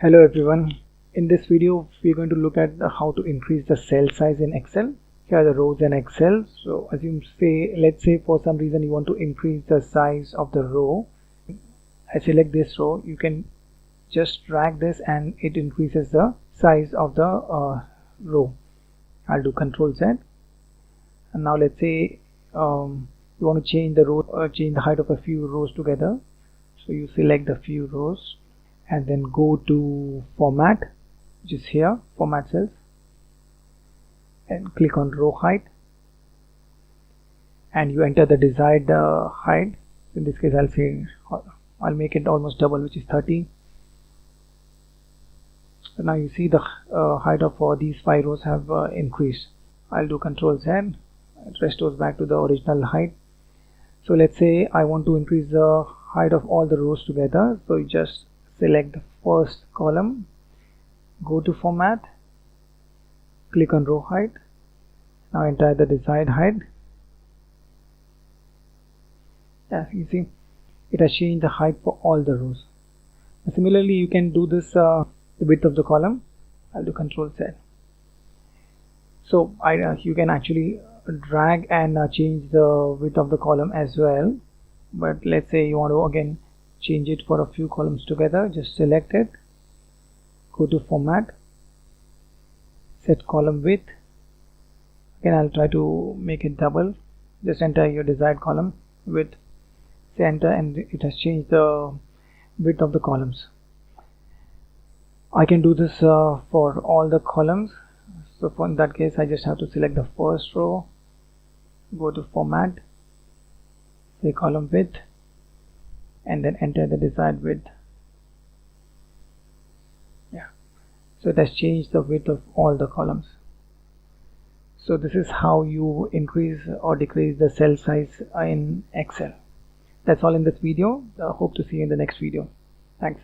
Hello everyone. In this video we're going to look at how to increase the cell size in Excel. Here are the rows in Excel. So let's say for some reason you want to increase the size of the row. I select this row, you can just drag this and it increases the size of the row. I'll do Ctrl Z, and now let's say you want to change the row, change the height of a few rows together. So you select a few rows and then go to format, which is here, format cells, and click on row height, and you enter the desired height. In this case I'll make it almost double, which is 30. So now you see the height of these 5 rows have increased. I'll do Ctrl Z, it restores back to the original height. So let's say I want to increase the height of all the rows together. So you just select the first column, go to format, click on row height, now enter the desired height. You see it has changed the height for all the rows. Similarly you can do this the width of the column. I'll do Ctrl Z. So you can actually drag and change the width of the column as well, but let's say you want to again change it for a few columns together. Just select it, go to format, set column width. Again I'll try to make it double. Just enter your desired column width, say enter, and it has changed the width of the columns. I can do this for all the columns. So in that case I just have to select the first row, go to format, say column width, and then enter the desired width. So it has changed the width of all the columns. So this is how you increase or decrease the cell size in Excel. That's all in this video. Hope to see you in the next video. Thanks.